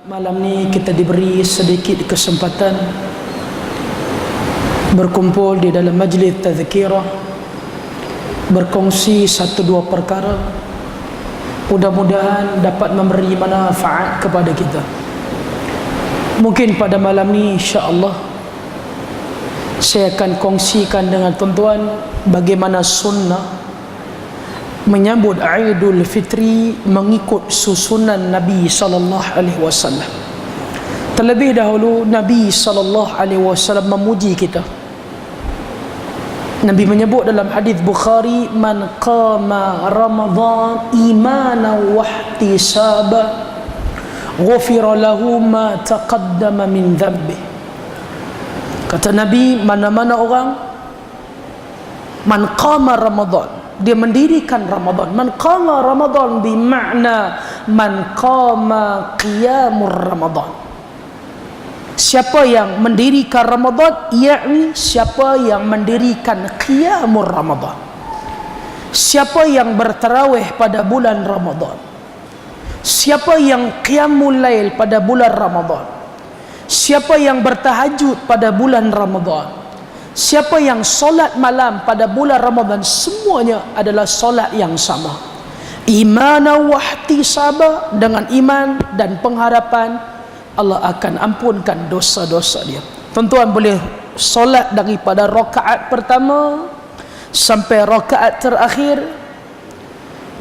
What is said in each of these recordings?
Malam ni kita diberi sedikit kesempatan berkumpul di dalam majlis tazkirah, berkongsi satu dua perkara, mudah-mudahan dapat memberi manfaat kepada kita. Mungkin pada malam ni insya-Allah saya akan kongsikan dengan tuan-tuan bagaimana sunnah menyambut Aidul Fitri mengikut susunan Nabi sallallahu alaihi wasallam. Terlebih dahulu Nabi sallallahu alaihi wasallam memuji kita. Nabi menyebut dalam hadis Bukhari, man qama Ramadan imanan wa ihtisaban ghufira lahu ma taqaddama min dhanbi. Kata Nabi, mana-mana orang man qama Ramadan, dia mendirikan Ramadan. Man qama Ramadan bermakna man qama qiyamur Ramadan. Siapa yang mendirikan Ramadan, yakni siapa yang mendirikan qiyamur Ramadan. Siapa yang bertarawih pada bulan Ramadan. Siapa yang qiyamul lail pada bulan Ramadan. Siapa yang bertahajud pada bulan Ramadan. Siapa yang solat malam pada bulan Ramadan, semuanya adalah solat yang sama. Imanan wa ihtisaba, dengan iman dan pengharapan Allah akan ampunkan dosa-dosa dia. Tuan-tuan boleh solat daripada rakaat pertama sampai rakaat terakhir.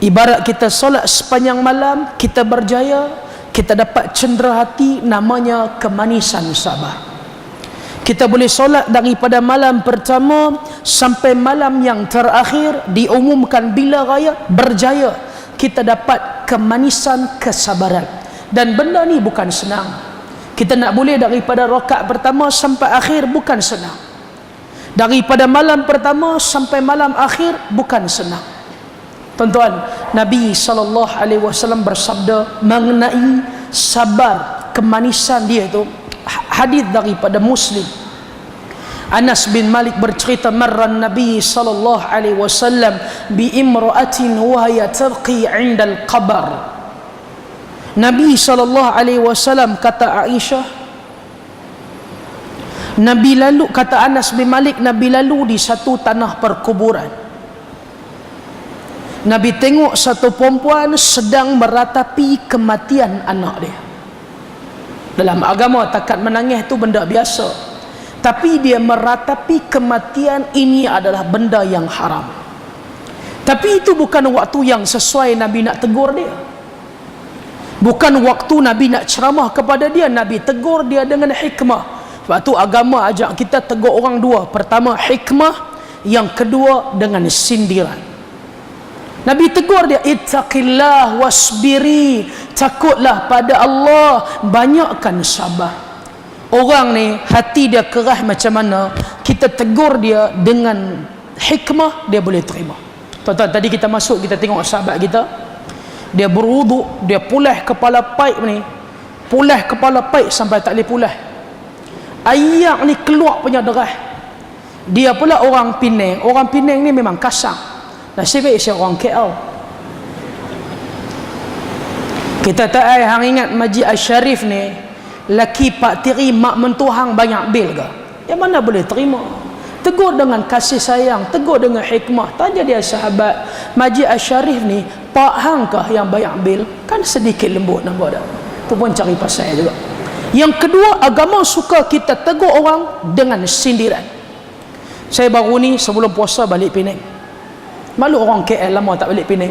Ibarat kita solat sepanjang malam, kita berjaya, kita dapat cendera hati, namanya kemanisan sabar. Kita boleh solat daripada malam pertama sampai malam yang terakhir, diumumkan bila raya, berjaya, kita dapat kemanisan kesabaran. Dan benda ni bukan senang. Kita nak boleh daripada rakaat pertama sampai akhir bukan senang. Daripada malam pertama sampai malam akhir bukan senang. Tuan-tuan, Nabi SAW bersabda mengenai sabar, kemanisan dia tu. Hadis daripada Muslim. Anas bin Malik bercerita, marran Nabi sallallahu alaihi wasallam bi imra'atin wa hiya tarqi 'inda al-qabr. Nabi sallallahu alaihi wasallam, kata Aisyah, Nabi lalu, kata Anas bin Malik, Nabi lalu di satu tanah perkuburan. Nabi tengok satu perempuan sedang meratapi kematian anak dia. Dalam agama takat menangis itu benda biasa, tapi dia meratapi kematian ini adalah benda yang haram. Tapi itu bukan waktu yang sesuai Nabi nak tegur dia. Bukan waktu Nabi nak ceramah kepada dia. Nabi tegur dia dengan hikmah. Sebab tu agama ajak kita tegur orang dua. Pertama hikmah, yang kedua dengan sindiran. Nabi tegur dia, ittaqillah wasbiri, takutlah pada Allah, banyakkan sabar. Orang ni hati dia keras macam mana, kita tegur dia dengan hikmah, dia boleh terima. Tuan-tuan, tadi kita masuk, kita tengok sahabat kita, dia berwuduk, dia pulah kepala paip ni, pulah kepala paip sampai tak boleh pulah. Ayak ni keluar punya darah. Dia pula orang Penang. Orang Penang ni memang kasar. Nasib baik saya orang KL. Kita tak hang ingat Masjid Al-Sharif ni, laki pak tiri mak mentuhang banyak bil ke? Yang mana boleh terima? Tegur dengan kasih sayang, tegur dengan hikmah. Tanya dia sahabat, Masjid Al-Sharif ni pak hang kah yang banyak bil? Kan sedikit lembut nampak tak? Tu pun cari pasal juga. Yang kedua, agama suka kita tegur orang dengan sindiran. Saya baru ni sebelum puasa balik Penang. Malu orang KL lama tak balik Penang.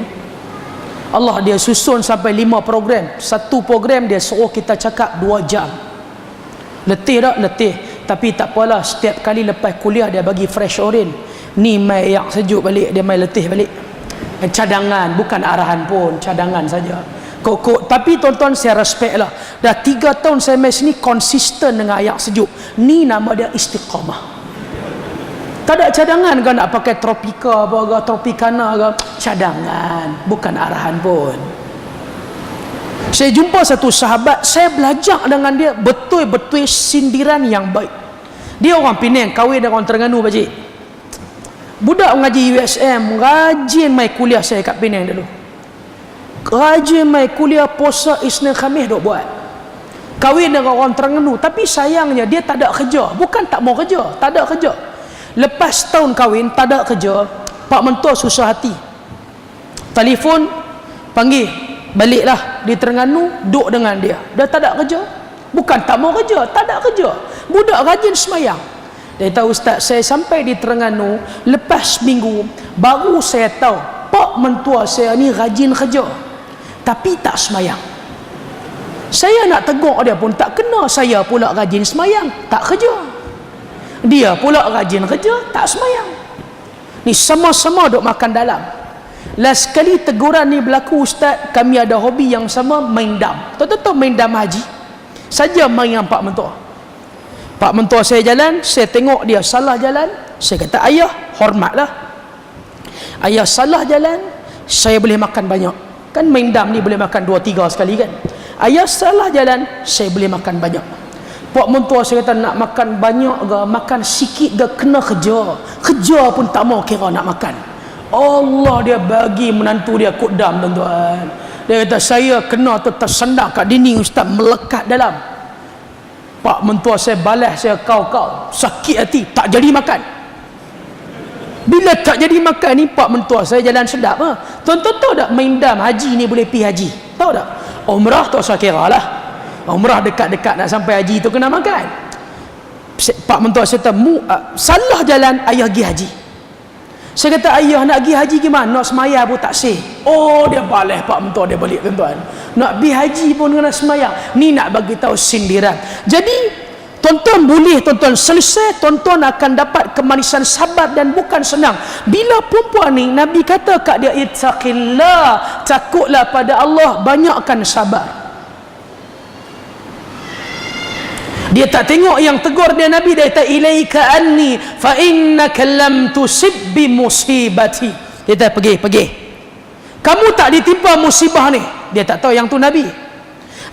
Allah dia susun sampai 5 program. Satu program dia suruh kita cakap 2 jam. Letih tak? Letih. Tapi tak apalah, setiap kali lepas kuliah dia bagi fresh orange. Ni mai yang sejuk balik, dia mai letih balik. Cadangan, bukan arahan pun, cadangan saja. Kok. Tapi tuan-tuan, saya respect lah. Dah 3 tahun saya mai sini konsisten dengan ayat sejuk. Ni nama dia istiqamah. Tak ada cadangan kan, nak pakai tropika apa ke, tropikana ke, cadangan, bukan arahan pun. Saya jumpa satu sahabat, saya belajar dengan dia betul-betul sindiran yang baik. Dia orang Penang, kahwin dengan orang Terengganu pakcik. Budak mengaji USM, rajin mai kuliah saya kat Penang dulu. Rajin mai kuliah, puasa Isnin Khamis duk buat. Kahwin dengan orang Terengganu, tapi sayangnya dia tak ada kerja. Bukan tak mau kerja, tak ada kerja. Lepas tahun kahwin tak ada kerja, pak mentua susah hati, telefon panggil baliklah di Terengganu, duduk dengan dia. Dah tak ada kerja. Bukan tak mau kerja, tak ada kerja. Budak rajin semayang. Dia tahu, ustaz, saya sampai di Terengganu lepas minggu baru saya tahu pak mentua saya ni rajin kerja tapi tak semayang. Saya nak tegur dia pun tak kena, saya pula rajin semayang tak kerja, dia pula rajin kerja tak semayang. Ni sama-sama duk makan dalam. Last kali teguran ni berlaku, ustaz, kami ada hobi yang sama, main dam. Tahu-tahu main dam haji saja main dengan pak mentua. Pak mentua saya jalan, saya tengok dia salah jalan, saya kata, ayah hormatlah, ayah salah jalan, saya boleh makan banyak. Kan main dam ni boleh makan 2-3 sekali kan. Ayah salah jalan, saya boleh makan banyak. Pak mentua saya kata, nak makan banyak ke makan sikit ke, kena kerja. Kerja pun tak mau kira nak makan. Allah dia bagi menantu dia kod dam, tuan-tuan. Dia kata, saya kena tu tersendak kat dinding, ustaz, melekat dalam. Pak mentua saya balas saya, kau sakit hati, tak jadi makan. Bila tak jadi makan ni, pak mentua saya jalan sedap. Tuan-tuan tahu tak main dam haji ni boleh pergi haji? Tahu tak? Umrah tak usah kira lah. Umrah dekat-dekat nak sampai haji tu kena makan. Pak mentua saya kata, salah jalan, ayah pergi haji. Saya kata, ayah nak pergi haji gimana? Nak semaya pun tak sih. Oh, dia balas pak mentua dia balik, tuan-tuan. Nak pergi haji pun kena semaya. Ni nak bagi tahu sindiran. Jadi tuan-tuan boleh, tuan-tuan selesai, tuan-tuan akan dapat kemanisan sabar, dan bukan senang. Bila perempuan ni, Nabi kata kat dia, ittaqillah, takutlah pada Allah, banyakkan sabar. Dia tak tengok yang tegur dia Nabi, dia kata, ilaika anni fa innaka lam tusib bi musibati. Dia kata, pergi. Kamu tak ditimpa musibah ni. Dia tak tahu yang tu Nabi.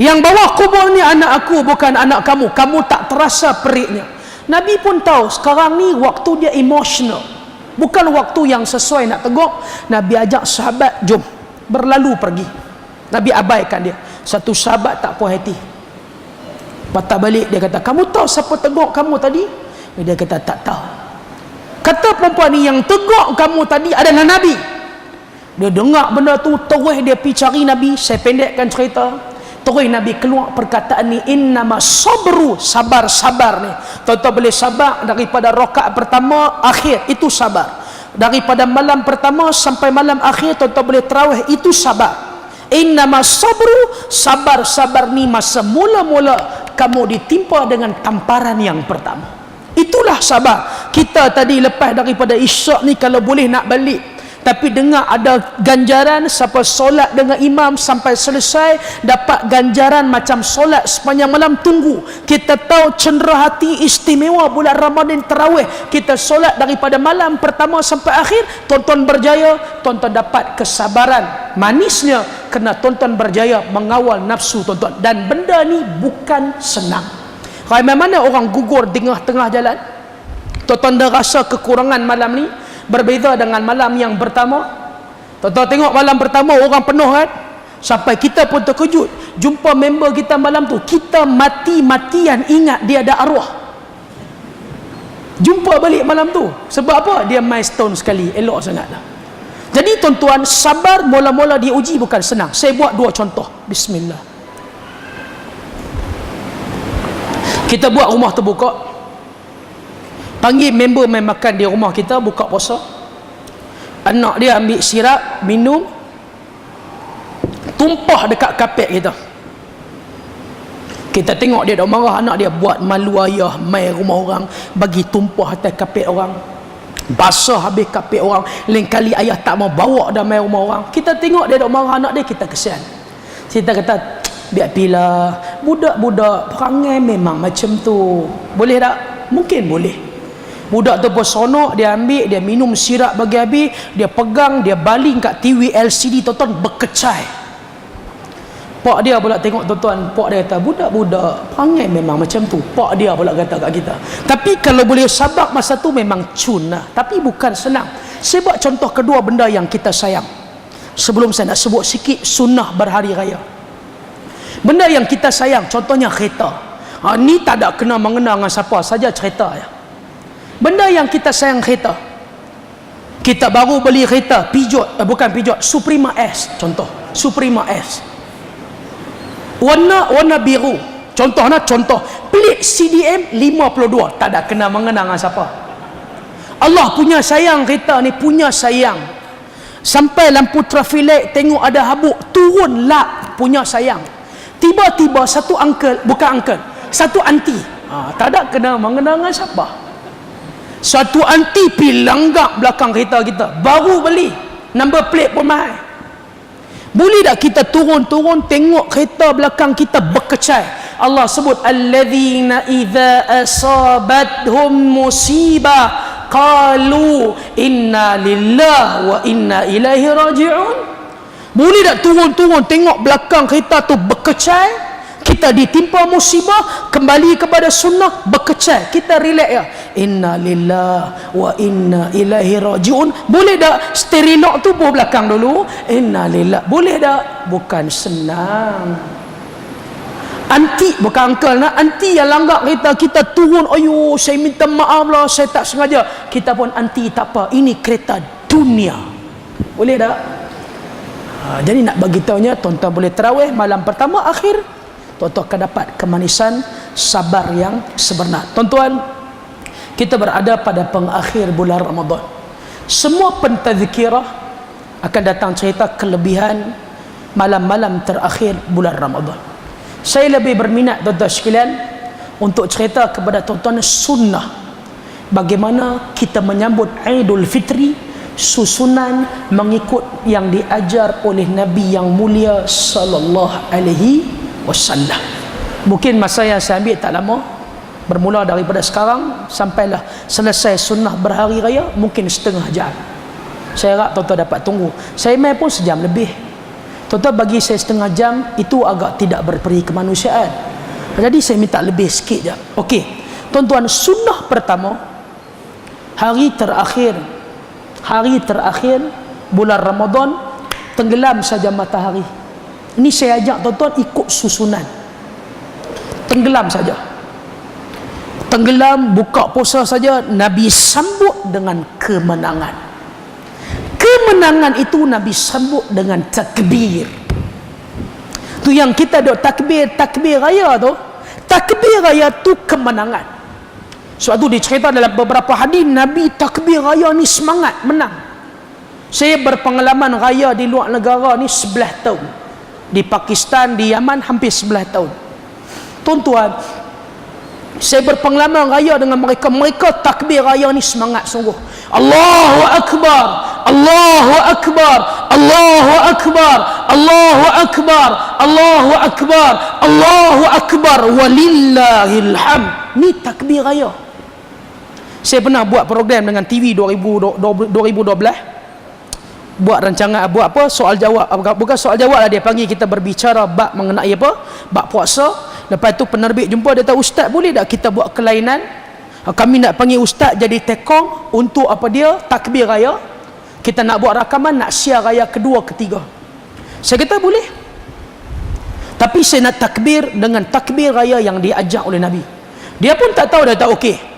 Yang bawah kubur ni anak aku, bukan anak kamu. Kamu tak terasa periknya. Nabi pun tahu sekarang ni waktu dia emotional, bukan waktu yang sesuai nak tegur. Nabi ajak sahabat, jom berlalu pergi. Nabi abaikan dia. Satu sahabat tak puas hati, patah balik. Dia kata, kamu tahu siapa tegur kamu tadi? Dia kata, tak tahu. Kata perempuan ni, yang tegur kamu tadi adalah Nabi. Dia dengar benda tu, terus dia pergi cari Nabi. Saya pendekkan cerita. Terus Nabi keluar perkataan ni, innama sabru, sabar ni. Tuan-tuan boleh sabar daripada rakaat pertama akhir, itu sabar. Daripada malam pertama sampai malam akhir, tuan-tuan boleh tarawih, itu sabar. Innama sabru, sabar ni masa mula-mula kamu ditimpa dengan tamparan yang pertama, itulah sabar. Kita tadi lepas daripada isyak ni, kalau boleh nak balik, tapi dengar ada ganjaran siapa solat dengan imam sampai selesai, dapat ganjaran macam solat sepanjang malam. Tunggu, kita tahu cenderah hati istimewa bulan Ramadan tarawih, kita solat daripada malam pertama sampai akhir. Tuan-tuan berjaya, tuan-tuan dapat kesabaran manisnya, kerana tuan-tuan berjaya mengawal nafsu tuan-tuan. Dan benda ni bukan senang. Kalau mana orang gugur di tengah-tengah jalan, tuan-tuan dah rasa kekurangan malam ni, berbeza dengan malam yang pertama. Tuan-tuan tengok malam pertama orang penuh kan, sampai kita pun terkejut jumpa member kita malam tu. Kita mati-matian ingat dia ada arwah. Jumpa balik malam tu, sebab apa? Dia milestone sekali, elok sangat lah. Jadi tuan-tuan, sabar mula-mula diuji bukan senang. Saya buat 2 contoh. Bismillah. Kita buat rumah terbuka, panggil member main makan di rumah kita, buka puasa. Anak dia ambil sirap, minum, tumpah dekat kapet kita. Kita tengok dia dah marah, anak dia buat malu ayah, main rumah orang, bagi tumpah atas kapet orang, basah habis kapet orang. Lain kali ayah tak mau bawa dah main rumah orang. Kita tengok dia dah marah anak dia, kita kesian. Kita kata, biar pilah, budak-budak perangai memang macam tu. Boleh tak? Mungkin boleh. Budak tu pun sonok, dia ambil, dia minum sirap bagi habis, dia pegang, dia baling kat TV LCD, tuan-tuan, berkecai. Pak dia pula tengok, tuan-tuan, pak dia kata, budak-budak perangai memang macam tu. Pak dia pula kata kat kita. Tapi kalau boleh sabar masa tu memang cun lah. Tapi bukan senang. Saya buat contoh kedua benda yang kita sayang. Sebelum saya nak sebut sikit sunnah berhari raya. Benda yang kita sayang, contohnya kereta. Ni tak ada kena mengena dengan siapa saja, cerita ya. Benda yang kita sayang, kereta. Kita baru beli kereta Peugeot, bukan Peugeot, Suprema S, contoh Suprema S, warna biru, contoh pelik CDM 52, tak ada kena mengena dengan siapa. Allah punya sayang kereta ni, punya sayang. Sampai lampu traffic light tengok ada habuk, turun lap, punya sayang. Tiba-tiba satu satu anti, tak ada kena mengena dengan siapa. Satu anti pi langgak belakang kereta kita, baru beli, number plate pun mahal. Boleh tak kita turun tengok kereta belakang kita berkecai? Allah sebut alladzina idza asabathum musibah qalu inna lillahi wa inna ilaihi raji'un. Boleh tak turun tengok belakang kereta tu berkecai, kita ditimpa musibah, kembali kepada sunnah, berkecai, kita relax ya, inna lillahi wa inna ilaihi raji'un. Boleh tak sterilok tu bawa belakang dulu, inna lillahi? Boleh tak? Bukan senang. Anti, bukan uncle nak, anti yang langgak kereta kita turun, ayo saya minta maaf lah, saya tak sengaja. Kita pun anti, tak apa, ini kereta dunia. Boleh tak? Jadi nak bagi tahunya, tuan-tuan boleh tarawih malam pertama akhir, tuan-tuan akan dapat kemanisan sabar yang sebenar. Tuan-tuan, kita berada pada pengakhir bulan Ramadan. Semua pentadhkirah akan datang cerita kelebihan malam-malam terakhir bulan Ramadan. Saya lebih berminat, tuan-tuan sekalian, untuk cerita kepada tuan-tuan sunnah bagaimana kita menyambut Aidul Fitri, susunan mengikut yang diajar oleh Nabi yang mulia sallallahu alaihi wasallam. Mungkin masa yang saya ambil tak lama, bermula daripada sekarang sampailah selesai sunnah berhari raya, mungkin setengah jam. Saya harap tuan-tuan dapat tunggu. Saya main pun sejam lebih. Tuan-tuan bagi saya setengah jam, itu agak tidak berperi kemanusiaan. Jadi saya minta lebih sikit je. Okey, tuan-tuan, sunnah pertama, hari terakhir bulan Ramadan, tenggelam saja matahari. Ini saya ajak tuan-tuan ikut susunan. Tenggelam saja. Tenggelam, buka puasa saja, Nabi sambut dengan kemenangan. Kemenangan itu Nabi sambut dengan takbir. Tu yang kita dok takbir raya tu. Takbir raya tu kemenangan. Sebab tu dicerita dalam beberapa hadis, Nabi takbir raya ni semangat menang. Saya berpengalaman raya di luar negara ni 11 tahun. Di Pakistan, di Yaman hampir 11 tahun. Tuan-tuan, saya berpengalaman raya dengan mereka. Mereka takbir raya ni semangat sungguh. Allahu Akbar, Allahu Akbar, Allahu Akbar, Allahu Akbar, Allahu Akbar, Allahu Akbar, walillahil hamd. Ni takbir raya. Saya pernah buat program dengan TV 2012, buat rancangan, buat apa, soal jawab, bukan soal jawab lah, dia panggil kita berbicara bab mengenai apa, bab puasa. Lepas tu penerbit jumpa, dia kata, ustaz boleh tak kita buat kelainan, kami nak panggil ustaz jadi tekong untuk apa dia, takbir raya, kita nak buat rakaman, nak siar raya kedua ketiga. Saya kata boleh, tapi saya nak takbir dengan takbir raya yang diajak oleh Nabi. Dia pun tak tahu, dia tak okey.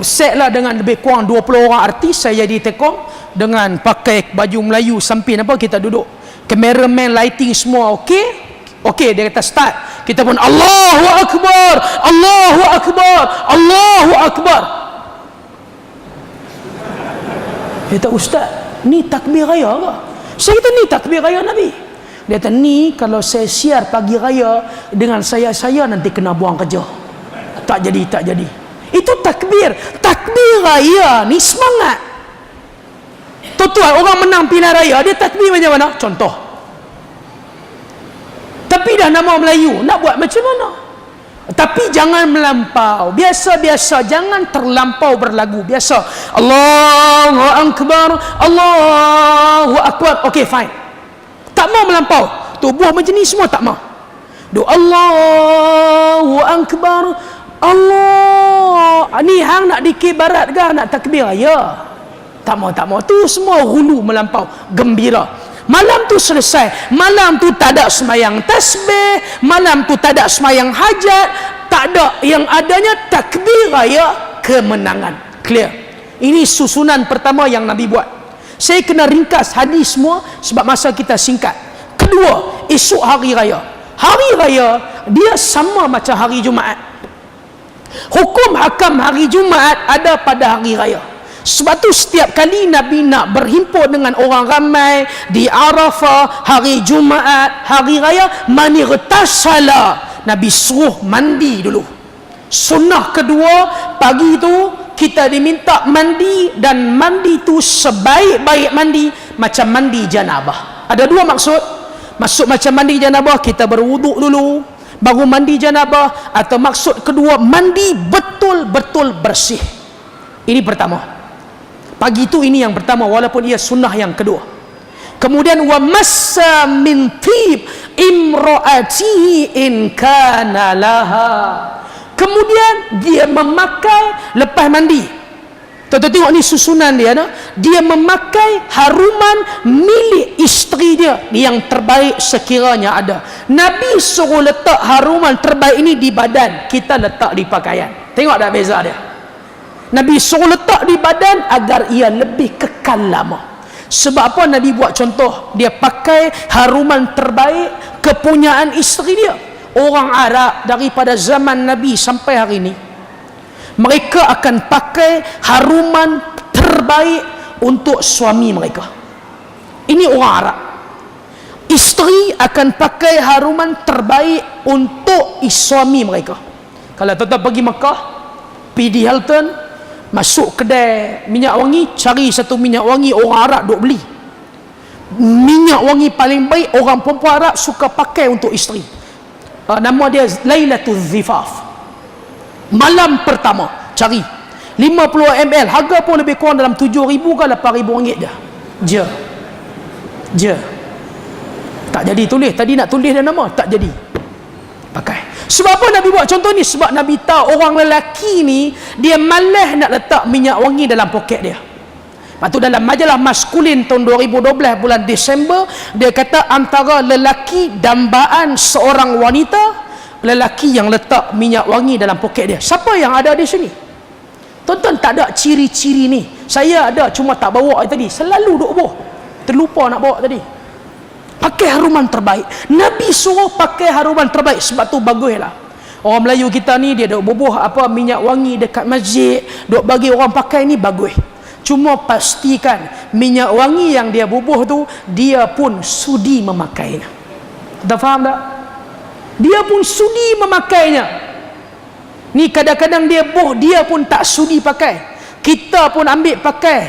Set lah dengan lebih kurang 20 orang artis, saya jadi tekong dengan pakai baju Melayu samping apa, kita duduk, cameraman, lighting semua okey. Okey, dia kata start. Kita pun Allahu Akbar, Allahu Akbar, Allahu Akbar. Dia kata, ustaz, ni takbir raya ke? Saya kata, ni takbir raya Nabi. Dia kata, ni kalau saya siar pagi raya dengan saya nanti kena buang kerja. Tak jadi. Itu takbir raya ni semangat. Tuan-tuan, orang menang pilihan raya, dia takbir macam mana? Contoh, tapi dah nama Melayu, nak buat macam mana? Tapi jangan melampau, biasa-biasa, jangan terlampau berlagu, biasa. Allahu Akbar, Allahu Akbar. Okey, fine. Tak mau melampau, tubuh macam ni semua tak mau. Doa Allahu Akbar, Allah. Ni hang nak dikibarat ke nak takbir raya? Tak mau. Tu semua hulu melampau, gembira. Malam tu selesai. Malam tu tak ada sembahyang tasbih, malam tu tak ada sembahyang hajat, tak ada, yang adanya takbir raya kemenangan. Clear? Ini susunan pertama yang Nabi buat. Saya kena ringkas hadis semua sebab masa kita singkat. Kedua, esok hari raya. Hari raya dia sama macam hari Jumaat. Hukum hakam hari Jumaat ada pada hari raya. Sebab tu setiap kali Nabi nak berhimpun dengan orang ramai di Arafah, hari Jumaat, hari raya, mani retasala, Nabi suruh mandi dulu. Sunnah kedua, pagi tu kita diminta mandi, dan mandi tu sebaik-baik mandi macam mandi janabah. Ada dua maksud. Maksud macam mandi janabah, kita berwuduk dulu baru mandi janabah, atau maksud kedua, mandi betul-betul bersih. Ini pertama. Pagi itu ini yang pertama, walaupun ia sunnah yang kedua. Kemudian wa massa min tib imraatihi in kana laha. Kemudian dia memakai lepas mandi. Tuan-tuan tengok ni susunan dia, no? Dia memakai haruman milik isteri dia yang terbaik sekiranya ada. Nabi suruh letak haruman terbaik ini di badan, kita letak di pakaian. Tengok tak beza dia? Nabi suruh letak di badan agar ia lebih kekal lama. Sebab apa Nabi buat contoh? Dia pakai haruman terbaik kepunyaan isteri dia. Orang Arab daripada zaman Nabi sampai hari ini, mereka akan pakai haruman terbaik untuk suami mereka. Ini orang Arab. Isteri akan pakai haruman terbaik untuk suami mereka. Kalau tuan-tuan pergi Mekah, pergi di Hilton, masuk kedai minyak wangi, cari satu minyak wangi orang Arab duk beli. Minyak wangi paling baik orang perempuan Arab suka pakai untuk isteri. Nama dia Lailatul Zifaf. Malam pertama cari 50 ml, harga pun lebih kurang dalam 7,000 ke 8,000 ringgit je. Tak jadi tulis. Tadi nak tulis dia nama, tak jadi pakai. Sebab apa Nabi buat contoh ni? Sebab Nabi tahu orang lelaki ni dia malas nak letak minyak wangi dalam poket dia. Lepas tu dalam majalah Maskulin tahun 2012 bulan Disember, dia kata antara lelaki dambaan seorang wanita, lelaki yang letak minyak wangi dalam poket dia. Siapa yang ada di sini? Tuan-tuan tak ada ciri-ciri ni. Saya ada, cuma tak bawa tadi. Selalu duk bawa, terlupa nak bawa tadi. Pakai haruman terbaik. Nabi suruh pakai haruman terbaik. Sebab tu baguslah. Orang Melayu kita ni dia duk bubuh apa minyak wangi dekat masjid, duk bagi orang pakai ni bagus. Cuma pastikan minyak wangi yang dia bubuh tu dia pun sudi memakainya. Kita faham tak? Dia pun sudi memakainya. Ni kadang-kadang dia buh, dia pun tak sudi pakai. Kita pun ambil pakai.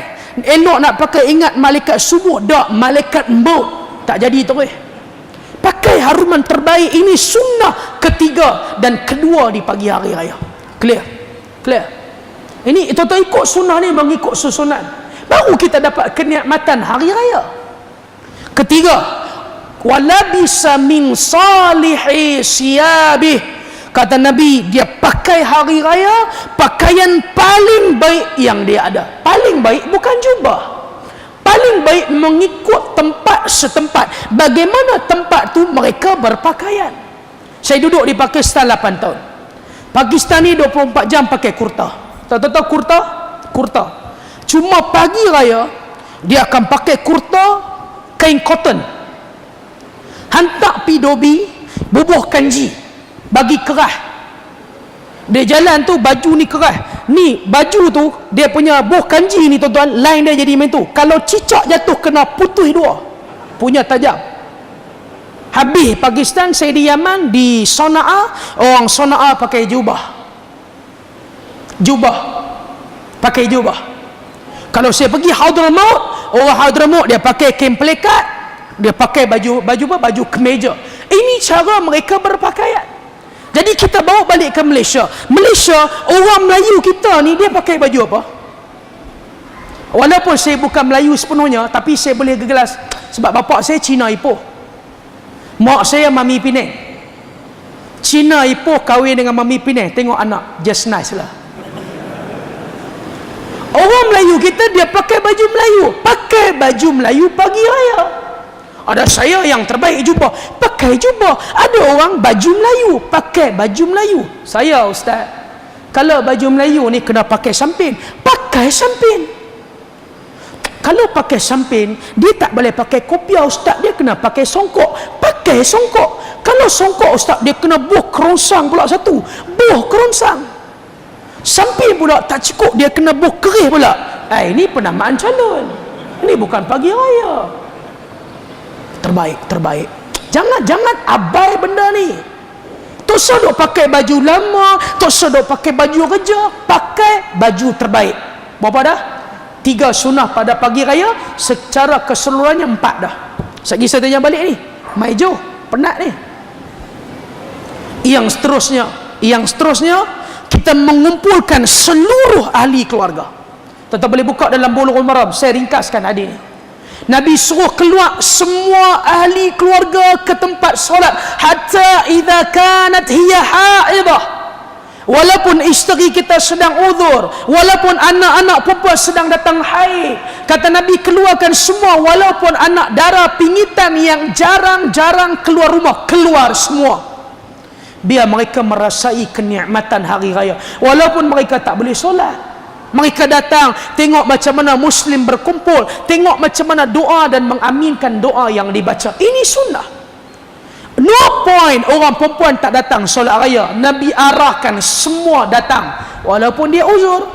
Elok nak pakai, ingat malaikat subuh, dak malaikat maut. Tak jadi terus. Pakai haruman terbaik. Ini sunnah ketiga dan kedua di pagi hari raya. Clear? Clear? Ini tuan-tuan ikut sunnah ni, mengikut susunan, baru kita dapat kenikmatan hari raya. Ketiga, walabisa min salihi siyabih. Kata Nabi, dia pakai hari raya pakaian paling baik yang dia ada. Paling baik bukan jubah. Paling baik mengikut tempat setempat. Bagaimana tempat tu mereka berpakaian. Saya duduk di Pakistan 8 tahun. Pakistan ni 24 jam pakai kurta. Tahu kurta? Kurta. Cuma pagi raya dia akan pakai kurta kain cotton. Hantar pi dobi, bubuh kanji, bagi kerah. Dia jalan tu baju ni kerah. Ni baju tu dia punya buh kanji ni tuan-tuan, line dia jadi macam tu. Kalau cicak jatuh kena putus dua. Punya tajam. Habis Pakistan, saya di Yaman, di Sana'a, orang Sana'a pakai jubah. Pakai jubah. Kalau saya pergi Hadramaut, orang Hadramaut dia pakai kain pelekat, dia pakai baju kemeja. Ini cara mereka berpakaian. Jadi kita bawa balik ke Malaysia. Malaysia, orang Melayu kita ni dia pakai baju apa? Walaupun saya bukan Melayu sepenuhnya, tapi saya boleh gegelas sebab bapak saya Cina Ipoh, mak saya Mami Penang. Cina Ipoh kahwin dengan Mami Penang, tengok anak, just nice lah. Orang Melayu kita dia pakai baju Melayu. Pakai baju Melayu pagi raya. Ada saya yang terbaik jubah, pakai jubah. Ada orang baju Melayu, pakai baju Melayu. Saya ustaz, kalau baju Melayu ni kena pakai sampin, pakai sampin. Kalau pakai sampin, dia tak boleh pakai kopiah ustaz, dia kena pakai songkok, pakai songkok. Kalau songkok ustaz, dia kena buh kerongsang pula satu, buh kerongsang. Sampin pula tak cukup, dia kena buh kerih pula. Ini penamaan calon, ini bukan pagi raya. Terbaik. Jangan abai benda ni. Tak sedok pakai baju lama, tak sedok pakai baju kerja, pakai baju terbaik. Berapa dah? 3 sunnah pada pagi raya, secara keseluruhannya 4 dah. Sagi saya tanya balik ni, Mai Jo, penat ni. Yang seterusnya kita mengumpulkan seluruh ahli keluarga. Tuan-tuan boleh buka dalam Bulughul Maram, saya ringkaskan hadis ni. Nabi suruh keluar semua ahli keluarga ke tempat solat, hatta idza kanat hiya haidah, walaupun isteri kita sedang uzur, walaupun anak-anak perempuan sedang datang haid, kata Nabi keluarkan semua, walaupun anak dara pingitan yang jarang-jarang keluar rumah, keluar semua, biar mereka merasai kenikmatan hari raya, walaupun mereka tak boleh solat. Mereka datang tengok macam mana Muslim berkumpul, tengok macam mana doa dan mengaminkan doa yang dibaca. Ini sunnah. No point orang perempuan tak datang solat raya. Nabi arahkan semua datang, walaupun dia uzur.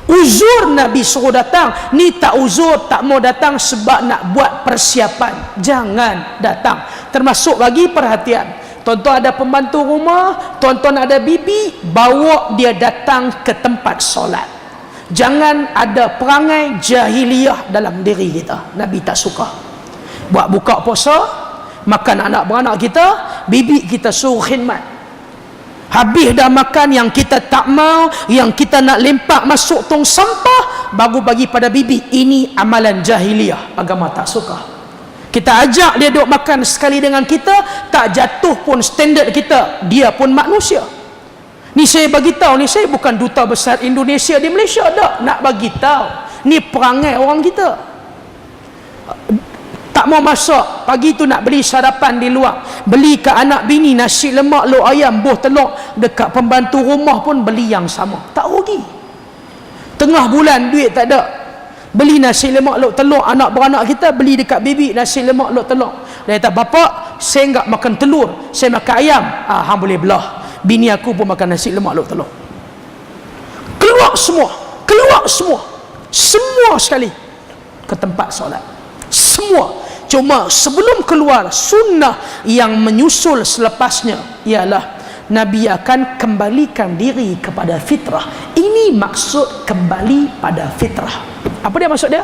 Uzur Nabi suruh datang. Ni tak uzur, tak mau datang sebab nak buat persiapan, jangan datang. Termasuk lagi perhatian, tuan-tuan ada pembantu rumah, tuan-tuan ada bibi, bawa dia datang ke tempat solat. Jangan ada perangai jahiliyah dalam diri kita. Nabi tak suka. Buat buka puasa, makan anak beranak kita, bibi kita suruh khidmat. Habis dah makan yang kita tak mau, yang kita nak lempak masuk tong sampah, baru bagi pada bibi. Ini amalan jahiliyah, agama tak suka. Kita ajak dia duduk makan sekali dengan kita, tak jatuh pun standard kita, dia pun manusia. Ni saya bagi tahu, ni saya bukan duta besar Indonesia di Malaysia dak, nak bagi tahu ni perangai orang kita. Tak mau masak, pagi tu nak beli sarapan di luar, beli ke anak bini nasi lemak, lok ayam, buah telur, dekat pembantu rumah pun beli yang sama, tak rugi. Tengah bulan duit tak ada, beli nasi lemak lok telur, anak beranak kita beli dekat bibi nasi lemak lok telur. Dia kata, bapak saya enggak makan telur, saya makan ayam. Hang boleh belah, bini aku pun makan nasi lemak lok telur. Keluar semua sekali ke tempat solat, semua. Cuma sebelum keluar, sunnah yang menyusul selepasnya ialah Nabi akan kembalikan diri kepada fitrah. Ini maksud kembali pada fitrah. Apa dia maksud dia?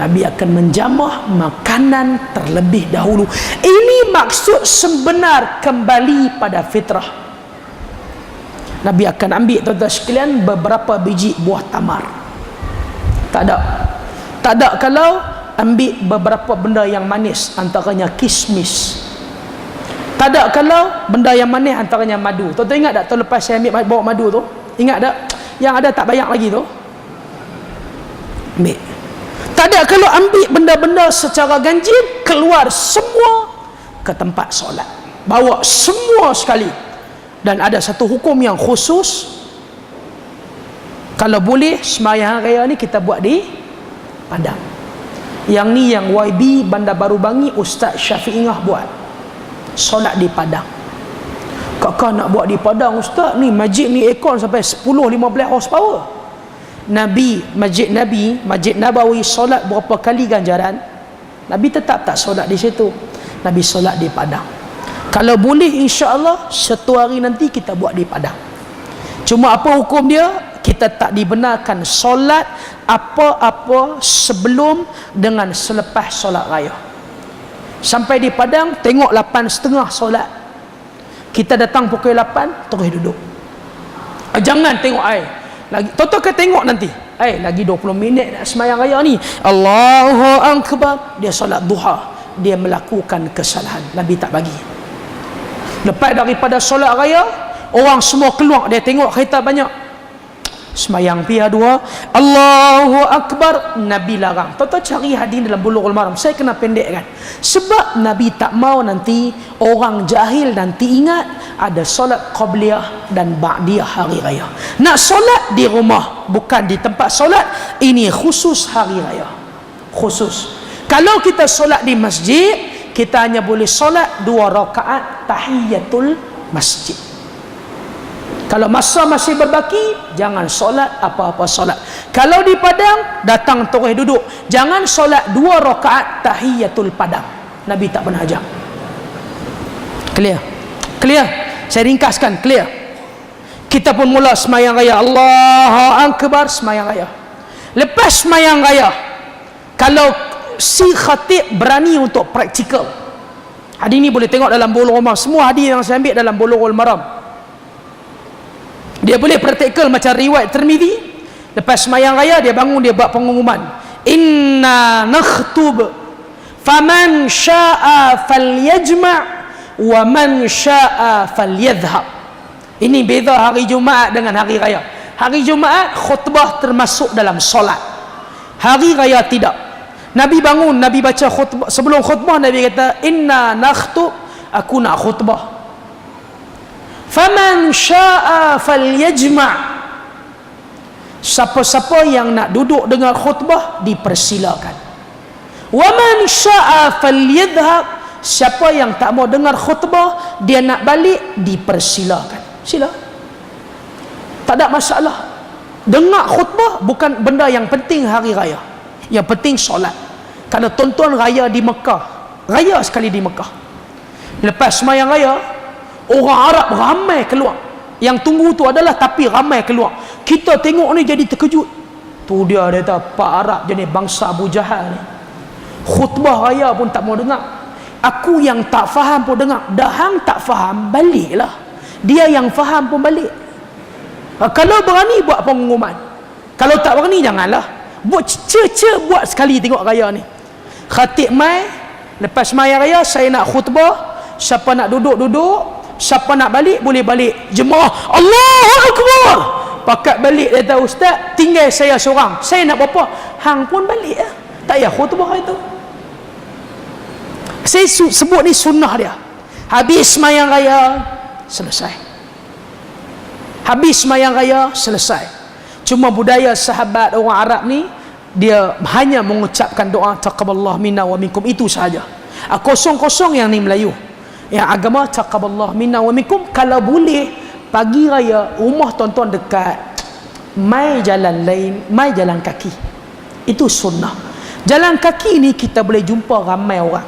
Nabi akan menjamah makanan terlebih dahulu. Ini maksud sebenar kembali pada fitrah. Nabi akan ambil, tuan-tuan sekalian, beberapa biji buah tamar. Tak ada kalau ambil beberapa benda yang manis, antaranya kismis. Tak ada kalau benda yang manis, antaranya madu. Tuan-tuan ingat tak tahun lepas saya ambil bawa madu tu? Ingat tak? Yang ada tak banyak lagi tu? Ambil. Tak ada kalau ambil benda-benda secara ganjil, keluar semua ke tempat solat, bawa semua sekali. Dan ada satu hukum yang khusus, kalau boleh sembahyang raya ni kita buat di padang. Yang ni yang YB Bandar Baru Bangi Ustaz Syafi'ingah buat, solat di padang. Kakak nak buat di padang ustaz, ni masjid ni aircon sampai 10-15 horsepower. Masjid Nabawi solat berapa kali ganjaran, Nabi tetap tak solat di situ, Nabi solat di padang. Kalau boleh insya-Allah satu hari nanti kita buat di padang. Cuma apa hukum dia? Kita tak dibenarkan solat apa-apa sebelum dengan selepas solat raya. Sampai di padang tengok 8.30 solat, kita datang pukul 8 terus duduk. Jangan tengok air lagi, tonton ke tengok nanti lagi 20 minit nak sembahyang raya ni, Allahu Akbar, dia solat duha, dia melakukan kesalahan. Nabi tak bagi. Lepas daripada solat raya, orang semua keluar, dia tengok kereta banyak, Semayang pihak dua, Allahu Akbar, Nabi larang. Tuan-tuan cari hadis dalam Bulughul Maram. Saya kena pendekkan sebab Nabi tak mau nanti orang jahil nanti ingat ada solat qabliyah dan ba'diyah hari raya. Nak solat di rumah, bukan di tempat solat. Ini khusus hari raya, khusus. Kalau kita solat di masjid, kita hanya boleh solat 2 rakaat tahiyatul masjid. Kalau masa masih berbaki, jangan solat apa-apa solat. Kalau di padang, datang terus duduk. Jangan solat 2 rakaat tahiyatul padang. Nabi tak pernah ajar. Clear? Clear? Saya ringkaskan, clear. Kita pun mula semayang raya. Allahu Akbar, semayang raya. Lepas semayang raya, kalau si khatib berani untuk praktikal, hadis ini boleh tengok dalam Bulughul Maram. Semua hadis yang saya ambil dalam Bulughul Maram, dia boleh praktikal macam riwayat Tirmizi. Lepas semayang raya dia bangun, dia buat pengumuman, inna nakhtub faman syaa falyajma' wa man syaa falyadhhab. Ini beza hari Jumaat dengan hari raya. Hari Jumaat khutbah termasuk dalam solat, hari raya tidak. Nabi bangun, Nabi baca khutbah. Sebelum khutbah Nabi kata, inna nakhtub, aku nak khutbah. Faman syaa falyajma', siapa-siapa yang nak duduk dengar khutbah dipersilakan. Wa man syaa falyadhhab, siapa yang tak mau dengar khutbah, dia nak balik, dipersilakan. Sila, tak ada masalah. Dengar khutbah bukan benda yang penting hari raya. Yang penting solat. Kalau tuan-tuan raya di Mekah, raya sekali di Mekah, lepas semayang raya, orang Arab ramai keluar. Yang tunggu tu adalah tapi ramai keluar. Kita tengok ni jadi terkejut. Tu dia kata, Pak Arab jenis bangsa Abu Jahal ni, khutbah raya pun tak mau dengar. Aku yang tak faham pun dengar. Dah hang tak faham, baliklah. Dia yang faham pun balik. Kalau berani buat pengumuman, kalau tak berani janganlah. Buat buat sekali tengok raya ni. Khatib mai, lepas semayang raya, saya nak khutbah, siapa nak duduk, siapa nak balik boleh balik. Jemaah Allahu Akbar, pakat balik. Dia tahu, ustaz tinggal saya seorang, saya nak apa, hang pun balik lah. Tak payah khutbah itu. Saya sebut ni sunnah dia. Habis semayang raya, selesai. Habis semayang raya, selesai. Cuma budaya sahabat orang Arab ni, dia hanya mengucapkan doa taqabbalallahu minna wa minkum, itu sahaja. Kosong-kosong yang ni Melayu. Yang agama taqabbalallahu minna wa minkum. Kalau boleh pagi raya rumah tuan-tuan dekat, mai jalan lain, mai jalan kaki. Itu sunnah. Jalan kaki ni kita boleh jumpa ramai orang.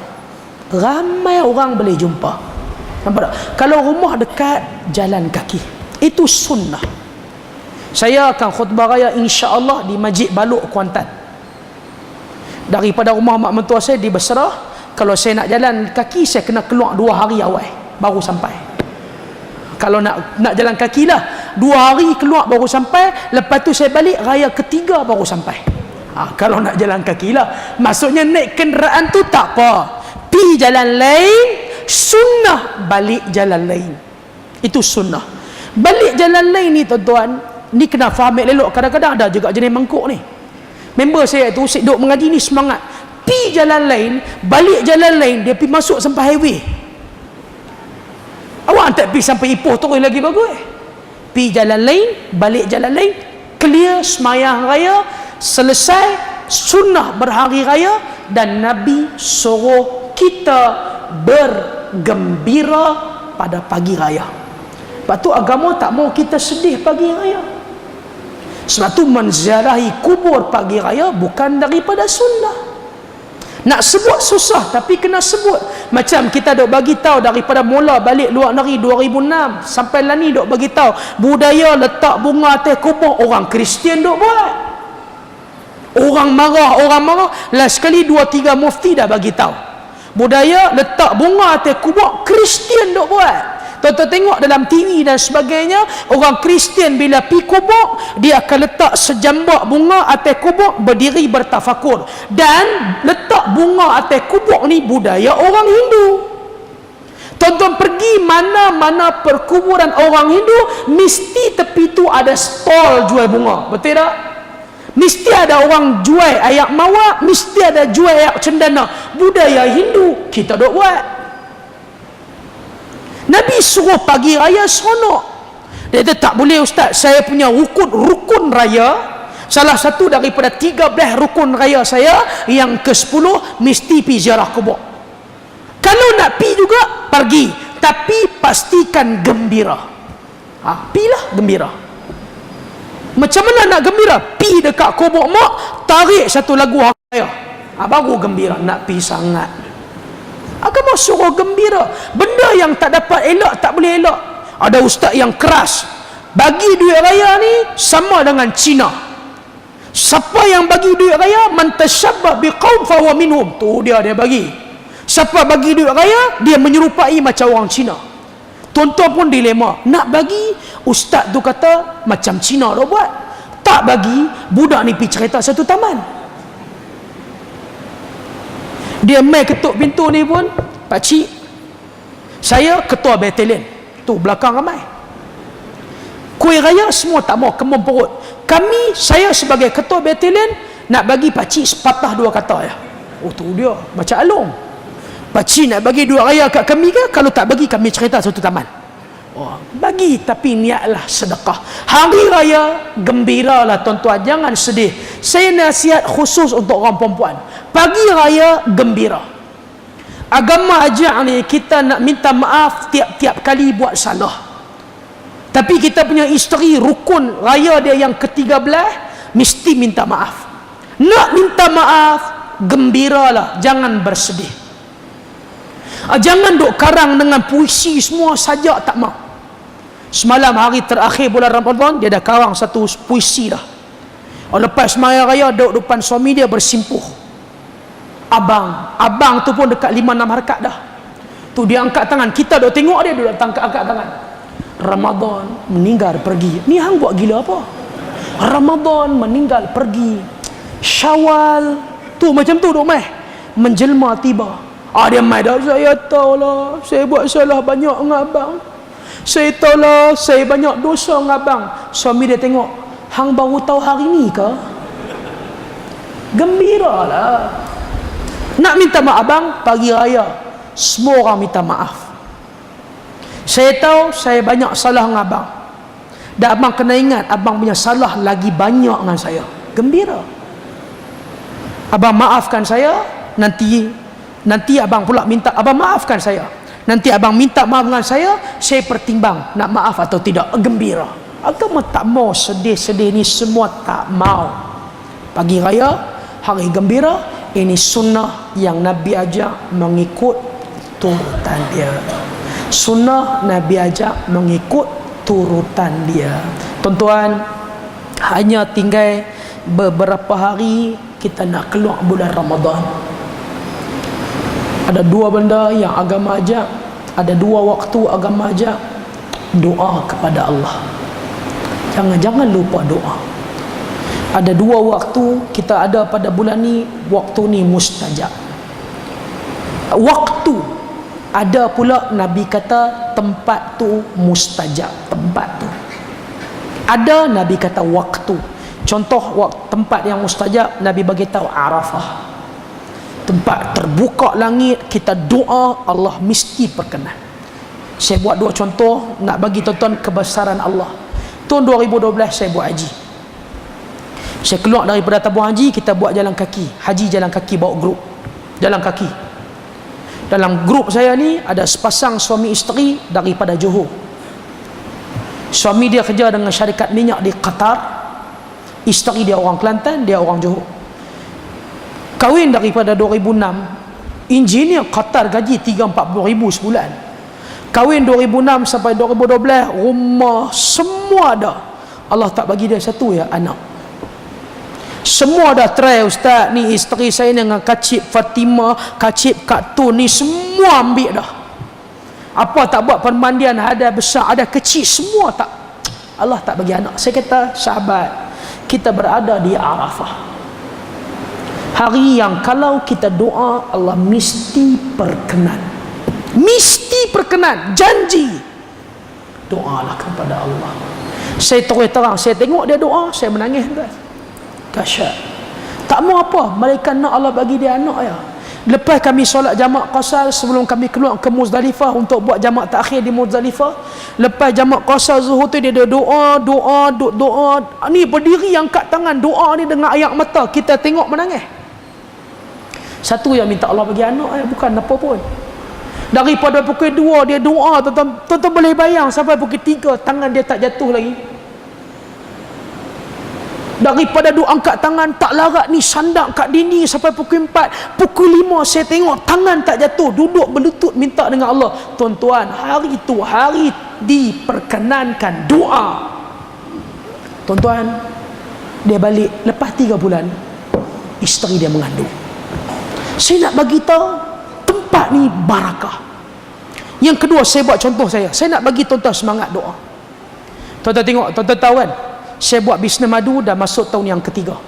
Ramai orang boleh jumpa. Nampak tak? Kalau rumah dekat, jalan kaki. Itu sunnah. Saya akan khutbah raya insya-Allah di Masjid Balok Kuantan. Daripada rumah mak mentua saya di Basrah, kalau saya nak jalan kaki, saya kena keluar 2 hari awal baru sampai. Kalau nak jalan kaki lah, 2 hari keluar baru sampai. Lepas tu saya balik raya ketiga baru sampai. Kalau nak jalan kaki lah, maksudnya naik kenderaan tu tak apa, pi jalan lain, sunnah balik jalan lain. Itu sunnah. Balik jalan lain ni tuan-tuan, ni kena faham elok. Kadang-kadang ada juga jenis mangkuk ni. Member saya tu duduk mengaji ni semangat, pi jalan lain, balik jalan lain, dia pi masuk sampai highway. Awak tak pi sampai Ipoh terus lagi bagus. Pi jalan lain, balik jalan lain, clear semayang raya, selesai, sunnah berhari raya. Dan Nabi suruh kita bergembira pada pagi raya. Sebab tu agama tak mau kita sedih pagi raya. Sebab tu menziarahi kubur pagi raya bukan daripada sunnah. Nak sebut susah tapi kena sebut. Macam kita dok bagi tahu daripada mula balik luar negeri 2006 sampai lah ni dok bagi tahu budaya letak bunga atas kubur. Orang Kristian dok buat. Orang marah lah sekali 2-3 mufti dah bagi tahu. Budaya letak bunga atas kubur Kristian dok buat. Tuan-tuan tengok dalam TV dan sebagainya, orang Kristian bila pi kubur, dia akan letak sejambak bunga atas kubur, berdiri bertafakur. Dan letak bunga atas kubur ni budaya orang Hindu. Tuan-tuan Tuan-tuan pergi mana-mana perkuburan orang Hindu, mesti tepi tu ada stall jual bunga. Betul tak? Mesti ada orang jual ayak mawar, mesti ada jual ayak cendana. Budaya Hindu kita dok buat. Nabi suruh pagi raya seronok. Dia kata tak boleh ustaz, saya punya rukun raya, salah satu daripada 13 rukun raya saya, yang ke-10 mesti pergi ziarah kubur. Kalau nak pergi juga pergi, tapi pastikan gembira. Pilah gembira. Macam mana nak gembira? Pergi dekat kubur mak, tarik satu lagu hari raya, baru gembira. Nak pergi sangat. Agama suruh gembira. Benda yang tak dapat elak, tak boleh elak. Ada ustaz yang keras, bagi duit raya ni sama dengan Cina. Siapa yang bagi duit raya, man tashabbah biqaum fahuwa minhum, tu dia bagi. Siapa bagi duit raya, dia menyerupai macam orang Cina. Tuan-tuan pun dilema, nak bagi, ustaz tu kata macam Cina dah buat. Tak bagi, budak ni pergi cerita satu taman. Dia mai ketuk pintu ni pun, pakcik, saya ketua batalion, tu belakang ramai. Kuih raya semua tak mau, kembung perut. Saya sebagai ketua batalion nak bagi pakcik sepatah dua kata ya. Oh tu dia, macam alung. Pakcik nak bagi duit raya kat kami ke? Kalau tak bagi, kami cerita satu taman. Oh, bagi tapi niatlah sedekah. Hari raya gembiralah tuan-tuan, jangan sedih. Saya nasihat khusus untuk orang perempuan. Pagi raya gembira. Agama ajak ni kita nak minta maaf tiap-tiap kali buat salah. Tapi kita punya isteri, rukun raya dia yang ke-13 mesti minta maaf. Nak minta maaf, gembiralah, jangan bersedih. Jangan duk karang dengan puisi semua saja, tak mau. Semalam hari terakhir bulan Ramadan, dia dah karang satu puisi dah. Lepas sembahyang raya, duduk depan suami dia bersimpuh. Abang tu pun dekat 5-6 harakat dah. Tu dia angkat tangan, kita duk tengok dia duduk angkat tangan. Ramadan meninggal pergi. Ni hang buat gila apa? Ramadan meninggal pergi, Syawal tu macam tu duk mai menjelma tiba. Dia mai dah, saya tahulah saya buat salah banyak dengan abang. Saya tahulah saya banyak dosa dengan abang. Suami dia tengok, hang baru tahu hari ni ke? Gembiralah. Nak minta maaf abang, pagi raya semua orang minta maaf. Saya tahu saya banyak salah dengan abang, dan abang kena ingat abang punya salah lagi banyak dengan saya. Gembira. Abang maafkan saya, nanti abang pula minta abang maafkan saya. Nanti abang minta maaf dengan saya pertimbang nak maaf atau tidak. Gembira. Agama tak mau sedih-sedih ni semua, tak mau. Pagi raya, hari gembira, ini sunnah yang Nabi ajak mengikut turutan dia. Sunnah Nabi ajak mengikut turutan dia. Tuan-tuan, hanya tinggal beberapa hari kita nak keluar bulan Ramadan. Ada dua benda yang agama ajak, ada dua waktu agama ajak. Doa kepada Allah, jangan lupa doa. Ada dua waktu kita ada pada bulan ni, waktu ni mustajab. Waktu ada pula Nabi kata tempat tu mustajab. Tempat tu ada, Nabi kata waktu. Contoh tempat yang mustajab, Nabi bagi tahu Arafah. Tempat terbuka langit, kita doa Allah mesti perkenan. Saya buat dua contoh nak bagi tuan-tuan kebesaran Allah. Tahun 2012 saya buat haji. Saya keluar daripada tabung haji, kita buat jalan kaki. Haji jalan kaki, bawa grup jalan kaki. Dalam grup saya ni ada sepasang suami isteri daripada Johor. Suami dia kerja dengan syarikat minyak di Qatar, isteri dia orang Kelantan, dia orang Johor. Kahwin daripada 2006, engineer Qatar gaji 30-40 ribu sebulan. Kahwin 2006 sampai 2012, rumah semua ada. Allah tak bagi dia satu ya anak. Semua dah try, ustaz ni isteri saya dengan kacip Fatimah, kacip Kak Tun ni semua ambil dah. Apa tak buat permandian, ada besar ada kecil semua tak. Allah tak bagi anak. Saya kata, sahabat, kita berada di Arafah, hari yang kalau kita doa Allah mesti perkenan. Mesti perkenan, janji. Doalah kepada Allah. Saya terus terang, saya tengok dia doa, saya menangis tuan. Dahsyat. Tak mau apa, malaikat nak Allah bagi dia anak ya. Lepas kami solat jamak qasar, sebelum kami keluar ke Muzdalifah untuk buat jamak takhir di Muzdalifah, lepas jamak qasar zuhur tu dia ada doa. Ni berdiri angkat tangan doa ni dengan air mata, kita tengok menangis. Satu yang minta Allah bagi anak bukan apa pun. Daripada pukul 2 dia doa, tuan-tuan boleh bayang sampai pukul 3 tangan dia tak jatuh lagi. Daripada doa angkat tangan tak larat ni sandak kat dinding sampai pukul 4, pukul 5 saya tengok tangan tak jatuh, duduk berlutut minta dengan Allah. Tuan-tuan, hari tu hari diperkenankan doa. Tuan-tuan, dia balik lepas 3 bulan, isteri dia mengandung. Saya nak bagi tahu tempat ni barakah. Yang kedua, saya buat contoh saya nak bagi tuan-tuan semangat doa. Tuan-tuan tengok, tuan-tuan tahu kan, saya buat bisnes madu dah masuk tahun yang ketiga.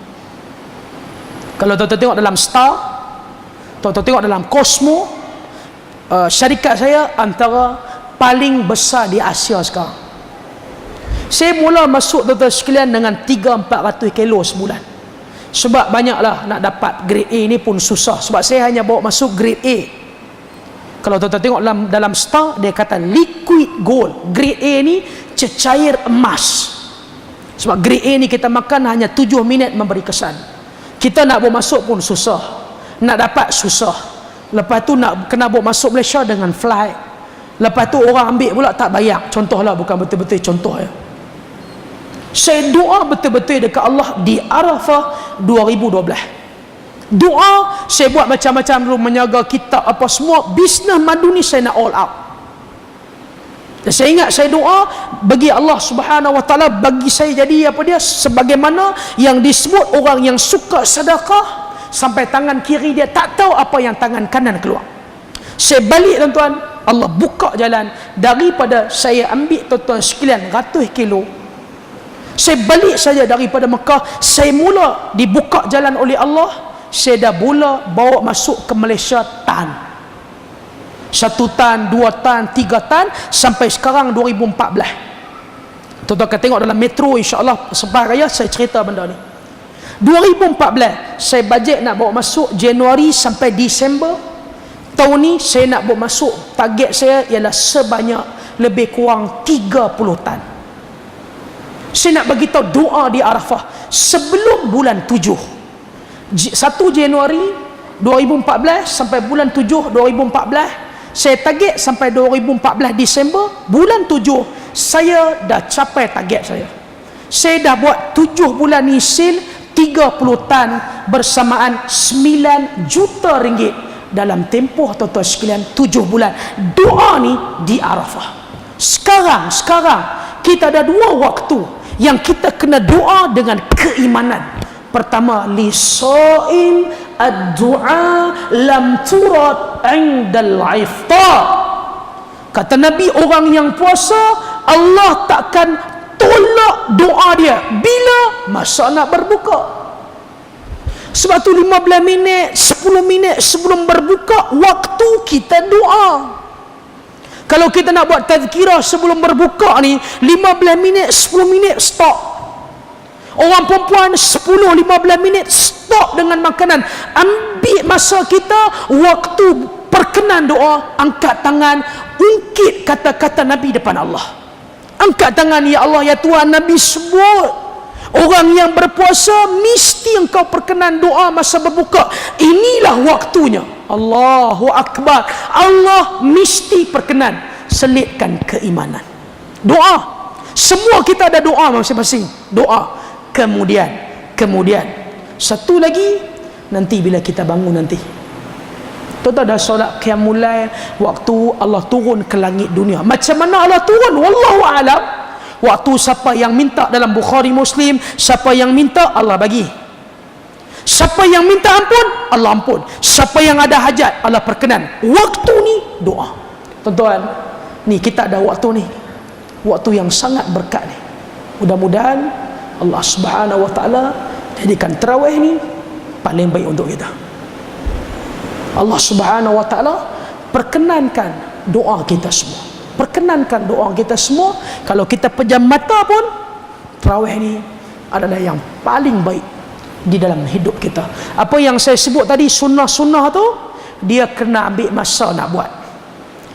Kalau tuan-tuan tengok dalam Star, tuan-tuan tengok dalam Cosmo, syarikat saya antara paling besar di Asia sekarang. Saya mula masuk tuan-tuan sekalian dengan 300-400 kilo sebulan. Sebab banyaklah nak dapat grade A ni pun susah. Sebab saya hanya bawa masuk grade A. Kalau tuan-tuan tengok dalam Star, dia kata liquid gold. Grade A ni cecair emas. Sebab grade A ni kita makan hanya 7 minit memberi kesan. Kita nak bawa masuk pun susah, nak dapat susah. Lepas tu nak kena bawa masuk Malaysia dengan flight. Lepas tu orang ambil pula tak bayar. Contohlah, bukan betul-betul contoh ya. Saya doa betul-betul dekat Allah di Arafah 2012. Doa saya buat macam-macam dulu, menjaga kitab apa semua. Bisnes madu ni saya nak all out. Dan saya ingat saya doa bagi Allah Subhanahu Wa Taala bagi saya jadi apa dia, sebagaimana yang disebut orang yang suka sedekah sampai tangan kiri dia tak tahu apa yang tangan kanan keluar. Saya balik tuan-tuan, Allah buka jalan. Daripada saya ambil tuan-tuan sekalian ratus kilo, saya balik saja daripada Mekah, saya mula dibuka jalan oleh Allah. Saya dah mula bawa masuk ke Malaysia tan. 1 tan, 2 tan, 3 tan, sampai sekarang 2014. Tuan-tuan akan tengok dalam metro insya-Allah selepas raya saya cerita benda ni. 2014 saya bajet nak bawa masuk Januari sampai Disember. Tahun ni saya nak bawa masuk, target saya ialah sebanyak lebih kurang 30 tan. Saya nak bagi tahu doa di Arafah sebelum bulan 7. 1 Januari 2014 sampai bulan 7 2014. Saya target sampai 2014 Disember. Bulan 7 saya dah capai target saya. Saya dah buat 7 bulan nisil 30 tan bersamaan 9 juta ringgit dalam tempoh tuan-tuan sekalian 7 bulan. Doa ni di Arafah. Sekarang kita ada 2 waktu yang kita kena doa dengan keimanan. Pertama, li shaim ad-du'a lam turad 'indal iftar. Kata Nabi, orang yang puasa Allah takkan tolak doa dia bila masa nak berbuka. Sebab tu 15 minit 10 minit sebelum berbuka waktu kita doa. Kalau kita nak buat tazkirah sebelum berbuka ni 15 minit 10 minit stop. Orang perempuan 10-15 minit stop dengan makanan. Ambil masa kita, waktu perkenan doa, angkat tangan, ungkit kata-kata Nabi depan Allah. Angkat tangan, ya Allah, ya Tuhan. Nabi sebut orang yang berpuasa mesti engkau perkenan doa masa berbuka. Inilah waktunya. Allahu Akbar. Allah mesti perkenan. Selitkan keimanan. Doa. Semua kita ada doa masing-masing. Doa. Kemudian satu lagi, nanti bila kita bangun nanti, tuan-tuan dah solat qiyamul lail, waktu Allah turun ke langit dunia. Macam mana Allah turun? Wallahu a'lam. Waktu siapa yang minta dalam Bukhari Muslim, siapa yang minta Allah bagi. Siapa yang minta ampun, Allah ampun. Siapa yang ada hajat, Allah perkenan. Waktu ni doa. Tuan-tuan, ni kita ada waktu ni. Waktu yang sangat berkat ni. Mudah-mudahan Allah Subhanahu Wa Taala jadikan tarawih ni paling baik untuk kita. Allah Subhanahu Wa Taala perkenankan doa kita semua. Perkenankan doa kita semua. Kalau kita pejam mata pun, tarawih ni adalah yang paling baik di dalam hidup kita. Apa yang saya sebut tadi, sunnah-sunnah tu, dia kena ambil masa nak buat.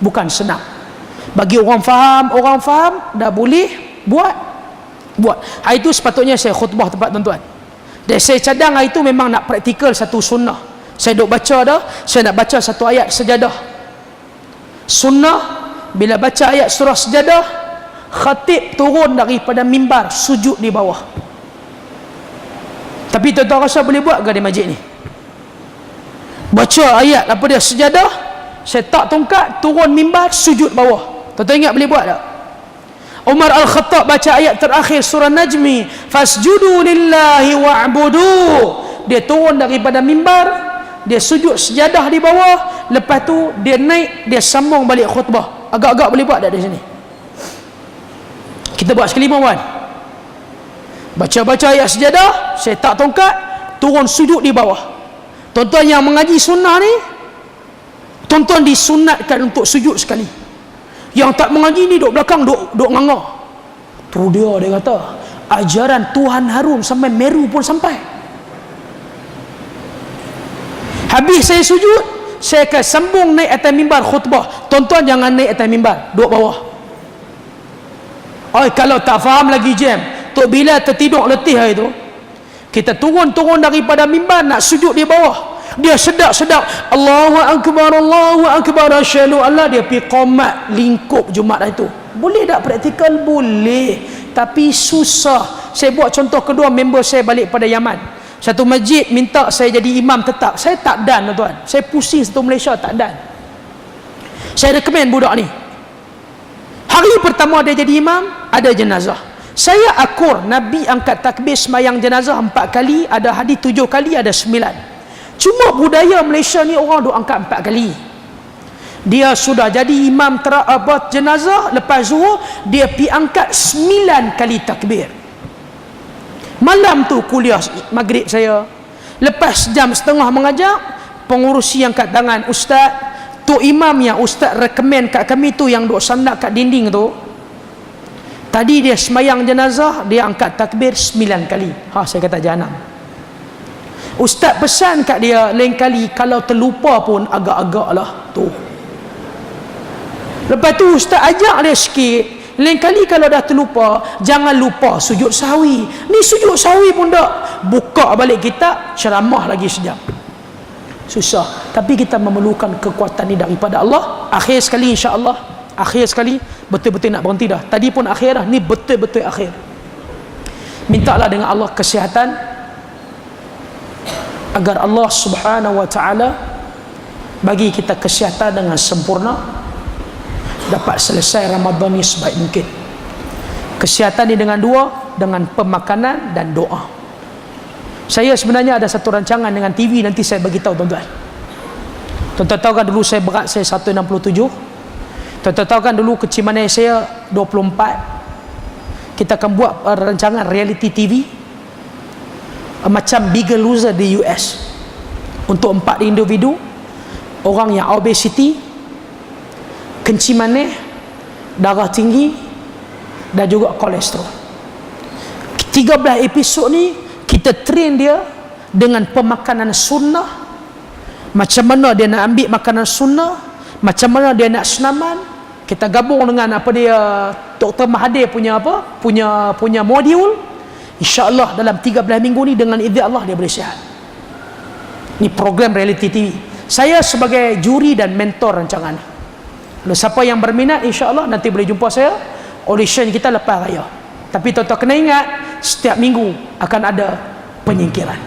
Bukan senang. Bagi orang faham dah boleh buat. Hari itu sepatutnya saya khutbah tempat tuan-tuan. Dan saya cadang hari itu memang nak praktikal satu sunnah. Saya duk baca dah, saya nak baca satu ayat sejadah. Sunnah, bila baca ayat surah sejadah, khatib turun daripada mimbar, sujud di bawah. Tapi tuan-tuan rasa boleh buat ke di masjid ni? Baca ayat apa dia sejadah, saya tak tongkat, turun mimbar, sujud bawah. Tuan-tuan ingat boleh buat tak? Umar Al-Khattab baca ayat terakhir surah Najmi, fasjudu lillahi wa'budu. Dia turun daripada mimbar, dia sujud sejadah di bawah, lepas tu dia naik, dia sambung balik khutbah. Agak-agak boleh buat tak di sini? Kita buat sekali puan. Baca-baca ayat sejadah, saya tak tongkat, turun sujud di bawah. Tuan-tuan yang mengaji sunnah ni, tuan-tuan disunatkan untuk sujud sekali. Yang tak mengaji ni duduk belakang, duduk nganga. Tu dia kata, ajaran Tuhan Harun sampai Meru pun sampai. Habis saya sujud, saya akan sambung naik atas mimbar khutbah. Tuan-tuan jangan naik atas mimbar, duduk bawah. Kalau tak faham lagi jam, Tok Bilal tertidur letih hari tu, kita turun daripada mimbar nak sujud di bawah. Dia sedap Allahu Akbar asyhadu Allah, dia pergi qomat lingkup Jumaat itu. Boleh tak praktikal? Boleh, tapi susah. Saya buat contoh kedua, member saya balik pada Yaman. Satu masjid minta saya jadi imam tetap, saya tak dan tuan. Saya pusing satu Malaysia tak dan. Saya rekomen budak ni. Hari pertama dia jadi imam, ada jenazah. Saya akur Nabi angkat takbir semayang jenazah 4 kali, ada hadis 7 kali, ada 9. Cuma budaya Malaysia ni orang duk angkat 4 kali. Dia sudah jadi imam jenazah, lepas zuhur dia pi angkat 9 kali takbir. Malam tu kuliah maghrib saya, lepas jam setengah mengajar, pengurusi angkat tangan, ustaz, tu imam yang ustaz rekomen kat kami tu yang duk sandak kat dinding tu, tadi dia semayang jenazah, dia angkat takbir 9 kali. Saya kata jahanam. Ustaz pesan kat dia lain kali kalau terlupa pun agak-agak lah tu. Lepas tu ustaz ajak dia sikit, lain kali kalau dah terlupa, jangan lupa sujud sahwi. Ni sujud sahwi pun tak. Buka balik kitab, ceramah lagi sejam. Susah. Tapi kita memerlukan kekuatan ni daripada Allah. Akhir sekali insya-Allah, akhir sekali, betul-betul nak berhenti dah. Tadi pun akhir dah, ni betul-betul akhir. Mintalah dengan Allah kesihatan, agar Allah Subhanahu wa ta'ala bagi kita kesihatan dengan sempurna, dapat selesai Ramadan ni sebaik mungkin. Kesihatan ni dengan dua, dengan pemakanan dan doa. Saya sebenarnya ada satu rancangan dengan TV, nanti saya bagi tahu tuan-tuan. Tuan-tuan tahu kan dulu saya berat saya 167. Tuan-tuan tahu kan dulu kecil manis saya 24. Kita akan buat rancangan reality TV macam Bigger Loser di US, untuk 4 individu, orang yang obesity, kencing manis, darah tinggi dan juga kolesterol. 13 episod ni kita train dia dengan pemakanan sunnah, macam mana dia nak ambil makanan sunnah, macam mana dia nak senaman. Kita gabung dengan apa dia Dr. Mahathir punya punya modul. InsyaAllah dalam 13 minggu ni dengan izin Allah dia boleh sihat. Ni program reality TV. Saya sebagai juri dan mentor rancangan ni. Kalau siapa yang berminat, insyaAllah nanti boleh jumpa saya. Audition kita lepas raya. Tapi tuan-tuan kena ingat, setiap minggu akan ada penyingkiran.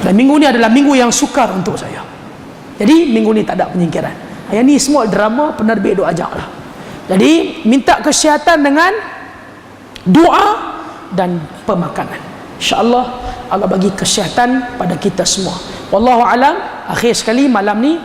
Dan minggu ni adalah minggu yang sukar untuk saya. Jadi minggu ni tak ada penyingkiran. Yang ni semua drama penerbit doa ajak lah. Jadi minta kesihatan dengan doa dan pemakanan. InsyaAllah Allah bagi kesihatan pada kita semua. Wallahu alam. Akhir sekali malam ni